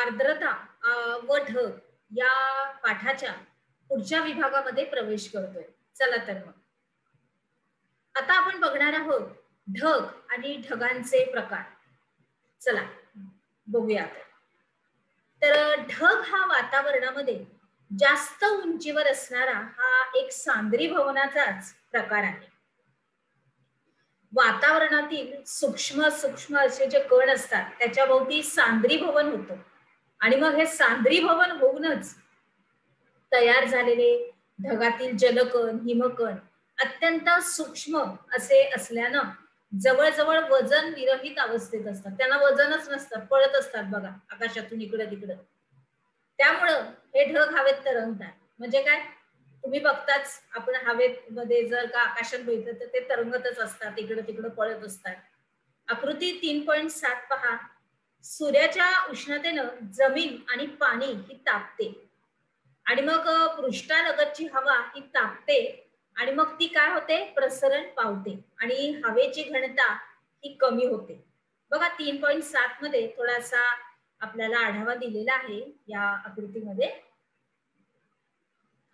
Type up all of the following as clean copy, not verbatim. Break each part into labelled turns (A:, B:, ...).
A: आर्द्रता व ढग या पाठाच्या पुढच्या विभागामध्ये प्रवेश करतोय. चला तर मग आता आपण बघणार आहोत ढग आणि ढगांचे प्रकार. चला बघूया. तर ढग हा वातावरणामध्ये जास्त उंचीवर असणारा हा एक सांद्रीभवनाचाच प्रकार आहे. वातावरणातील सूक्ष्म सूक्ष्म असे जे कण असतात त्याच्या भोवती सांद्रीभवन होतं आणि मग हे सांद्रीभवन होऊनच तयार झालेले ढगातील जलकण हिमकण अत्यंत सूक्ष्म असे असल्यानं जवळजवळ वजन विरहित अवस्थेत असतात. त्यांना वजनच नसतं, पळत असतात बघा आकाशातून इकडं तिकडं. त्यामुळं हे ढग हवेत तरंगतात. म्हणजे काय, तुम्ही बघताच आपण हवेत मध्ये जर का आकाशात बघितलं तर ते तरंगतच असतात, इकडं तिकडं पळत असतात. आकृती 3.7 पहा. सूर्याच्या उष्णतेनं जमीन आणि पाणी ही तापते आणि मग पृष्ठालगतची हवा ही तापते आणि मग ती काय होते, प्रसरण पावते आणि हवेची घनता ही कमी होते. बघा 3.7 मध्ये थोडासा आपल्याला आढावा दिलेला आहे या आकृतीमध्ये,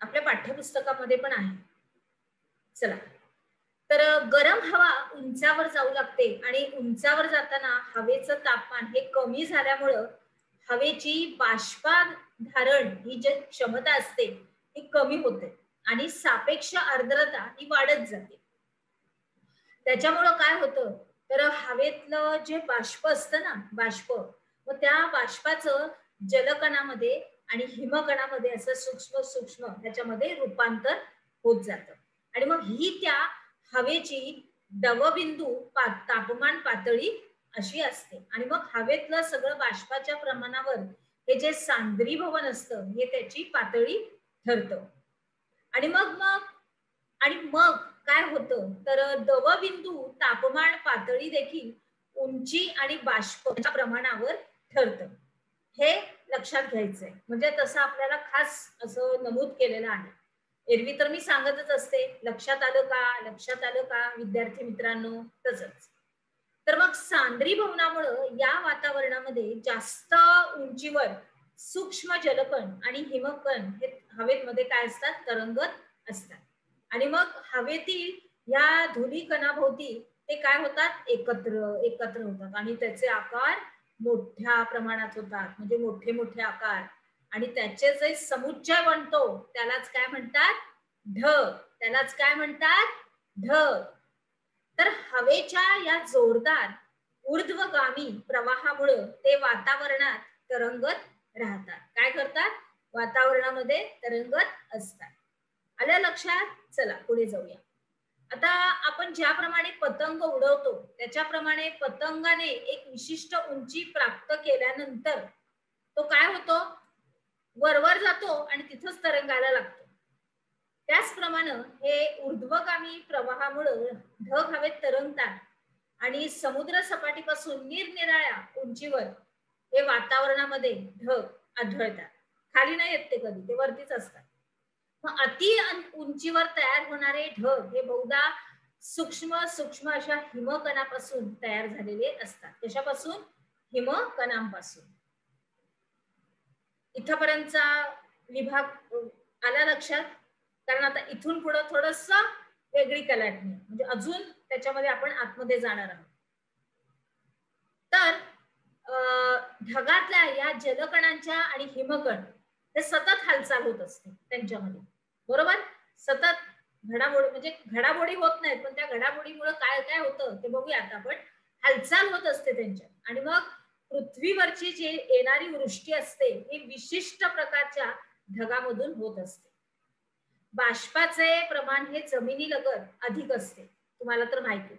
A: आपल्या पाठ्यपुस्तकामध्ये पण आहे. चला तर गरम हवा उंचावर जाऊ लागते आणि उंचावर जाताना हवेचं तापमान हे कमी झाल्यामुळं हवेची बाष्पधारण ही जी क्षमता असते ती कमी होते आणि सापेक्ष आर्द्रता ही वाढत जाते. त्याच्यामुळं काय होतं तर हवेतलं जे बाष्प असतं ना, बाष्प, मग त्या बाष्पाचं जलकणामध्ये आणि हिमकणामध्ये असं सूक्ष्म सूक्ष्म त्याच्यामध्ये रूपांतर होत जातं आणि मग ही त्या हवेची दवबिंदू तापमान पातळी अशी असते आणि मग हवेतलं सगळं बाष्पाच्या प्रमाणावर हे जे सांद्रीभवन असतं हे त्याची पातळी ठरतं आणि मग काय होतं तर दवबिंदू तापमान पातळी देखील उंची आणि बाष्पाच्या प्रमाणावर ठरतं. हे लक्षात घ्यायचंय. म्हणजे तसं आपल्याला खास असं नमूद केलेलं आहे. एरवी तर मी सांगतच असते, लक्षात आलं का, लक्षात आलं का विद्यार्थी मित्रांनो. तसंच तर मग सांद्रीभवनामुळं या वातावरणामध्ये जास्त उंचीवर सूक्ष्म जलकण आणि हिमकण हे हवेमध्ये काय असतात, तरंगत असतात आणि मग हवेतील या धुलीकणाभोवती ते काय होतात, एकत्र एकत्र होतात आणि त्याचे आकार मोठ्या प्रमाणात होतात. म्हणजे मोठे मोठे आकार आणि त्याचे जे समुच्चय बनतो त्यालाच काय म्हणतात, ढग. त्यालाच काय म्हणतात, ढग. तर हवेच्या या जोरदार ऊर्ध्वगामी प्रवाहामुळे ते वातावरणात तरंगत राहतात. काय करतात, वातावरणामध्ये तरंगत असतात. आलं लक्षात. चला पुढे जाऊया. आता आपण ज्याप्रमाणे पतंग उडवतो त्याच्याप्रमाणे पतंगाने एक विशिष्ट उंची प्राप्त केल्यानंतर तो काय होतो, वरवर जातो आणि तिथंच तरंगायला लागतो. त्याचप्रमाणे हे ऊर्ध्वगामी प्रवाहामुळे ढग हवेत तरंगतात आणि समुद्र सपाटीपासून निरनिराळ्या उंचीवर हे वातावरणामध्ये ढग आढळतात. खाली नाही येत ते कधी, ते वरतीच असतात. मग अति उंचीवर तयार होणारे ढग हे बहुधा सूक्ष्म सूक्ष्म अशा हिमकणापासून तयार झालेले असतात. कशापासून, हिमकणांपासून. इथपर्यंतचा विभाग आला लक्षात. कारण आता इथून पुढे थोडस वेगळी कलाटणी, म्हणजे अजून त्याच्यामध्ये आपण आतमध्ये जाणार आहोत. तर ढगातल्या या जलकणांच्या आणि हिमकण हे सतत हालचाल होत असते त्यांच्यामध्ये, बरोबर. सतत घडामोडी, म्हणजे घडामोडी होत नाहीत पण त्या घडामोडीमुळे काय काय होतं ते बघूया आता आपण. हालचाल होत असते त्यांच्यात आणि मग पृथ्वीवरची जी येणारी वृष्टी असते ही विशिष्ट प्रकारच्या ढगामधून होत असते. बाष्पाचे प्रमाण हे जमिनीलगत अधिक असते, तुम्हाला तर माहिती आहे.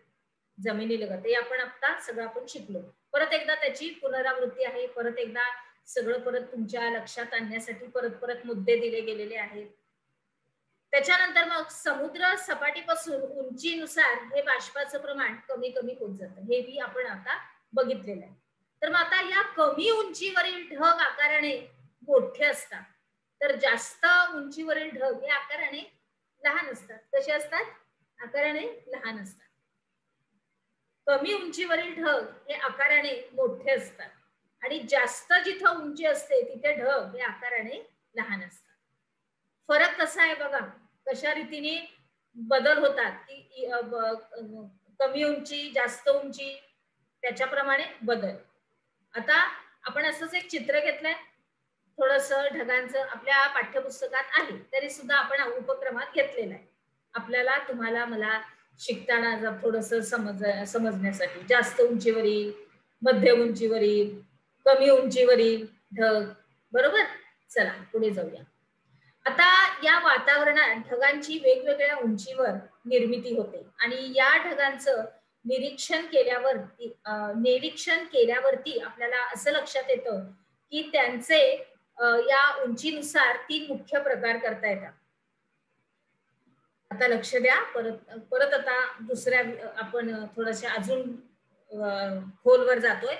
A: जमिनीलगत हे आपण आता सगळं आपण शिकलो. परत एकदा त्याची पुनरावृत्ती आहे. परत एकदा सगळं परत तुमच्या लक्षात आणण्यासाठी परत परत मुद्दे दिले गेलेले आहेत. त्याच्यानंतर मग समुद्र सपाटीपासून उंचीनुसार हे बाष्पाचं प्रमाण कमी कमी होत जातं. हे बी आपण आता बघितलेलं आहे. तर मग आता या कमी उंचीवरील ढग आकाराने मोठे असतात तर जास्त उंचीवरील ढग हे आकाराने लहान असतात. कसे असतात, आकाराने लहान असतात. कमी उंचीवरील ढग हे आकाराने मोठे असतात आणि जास्त जिथं उंची असते तिथे ढग हे आकाराने लहान असतात. फरक कसा आहे बघा, कशा रीतीने बदल होतात की कमी उंची जास्त उंची त्याच्याप्रमाणे बदल. आता आपण असंच एक चित्र घेतलंय, थोडस ढगांचं आपल्या पाठ्यपुस्तकात आहे, तरी सुद्धा आपण उपक्रमात घेतलेलं आहे. आपल्याला तुम्हाला मला शिकताना थोडस समजण्यासाठी जास्त उंचीवरील, मध्यम उंचीवरील, कमी उंचीवरील ढग. बरोबर. चला पुढे जाऊया. आता या वातावरणात ढगांची वेगवेगळ्या उंचीवर निर्मिती होते आणि या ढगांचं निरीक्षण केल्यावरती आपल्याला असं लक्षात येतं की त्यांचे या उंचीनुसार 3 मुख्य प्रकार करता येतात. आता लक्ष द्या. परत आता दुसऱ्या आपण थोडंसं अजून खोलवर जातोय.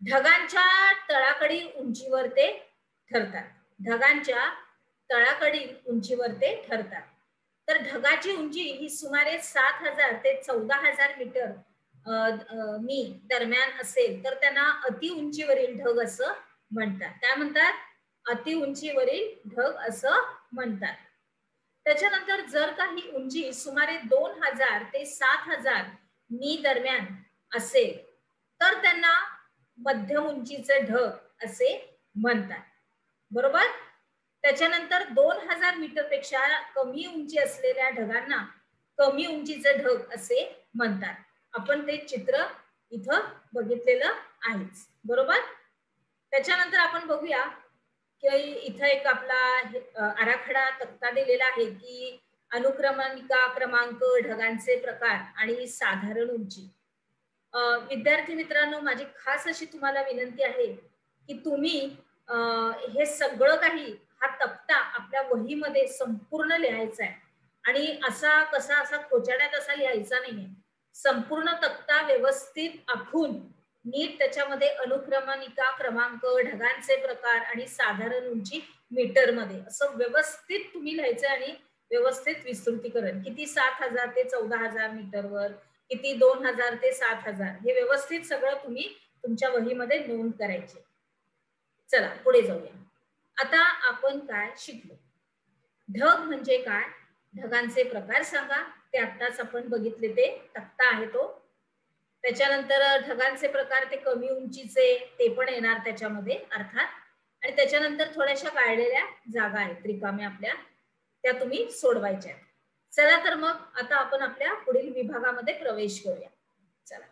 A: ढगांच्या तळाकडील उंचीवर ते ठरतात. ढगांच्या तळाकडील उंचीवर ते ठरतात. तर ढगाची उंची ही सुमारे 7000 ते 14000 मीटर मी दरम्यान असेल तर त्यांना अति उंचीवरील ढग असं म्हणतात. काय म्हणतात? अति उंचीवरील ढग असं म्हणतात. त्याच्यानंतर जर काही उंची सुमारे 2000 ते 7000 मी दरम्यान असेल तर त्यांना मध्यम उंचीचे ढग असे म्हणतात. बरोबर. त्याच्यानंतर 2000 मीटर पेक्षा कमी उंची असलेल्या ढगांना कमी उंचीचे ढग असे म्हणतात. आपण ते चित्र इथं बघितलेलं आहेच. बरोबर. त्याच्यानंतर आपण बघूया की इथं एक आपला आराखडा तक्ता दिलेला आहे की अनुक्रमणिका क्रमांक, ढगांचे प्रकार आणि साधारण उंची. विद्यार्थी मित्रांनो, माझी खास अशी तुम्हाला विनंती आहे की तुम्ही हे सगळं काही हा तक्ता आपल्या वहीमध्ये संपूर्ण लिहायचा आहे आणि असा खोचाड्यात असा लिहायचा नाहीये. संपूर्ण तक्ता व्यवस्थित आखून नीट त्याच्यामध्ये अनुक्रमणिका क्रमांक, ढगांचे प्रकार आणि साधारण उंची मीटर मध्ये असं व्यवस्थित तुम्ही लिहायचं आणि व्यवस्थित विस्तृतीकरण किती 7000 ते 14000 मीटरवर, किती 2000 ते 7000, हे व्यवस्थित सगळं तुम्ही तुमच्या वहीमध्ये नोंद करायचे. चला पुढे जाऊया. आता आपण काय शिकलो? ढग म्हणजे काय, ढगांचे प्रकार सांगा. ते आत्ताच आपण बघितले, ते तक्ता आहे तो. त्याच्यानंतर ढगांचे प्रकार ते कमी उंचीचे ते पण येणार त्याच्यामध्ये अर्थात. आणि त्याच्यानंतर थोड्याशा काढलेल्या जागा आहेत रिकाम्या आपल्या, त्या तुम्ही सोडवायच्या. चला तर मग आता आपण आपल्या पुढील विभागामध्ये प्रवेश करूया. चला.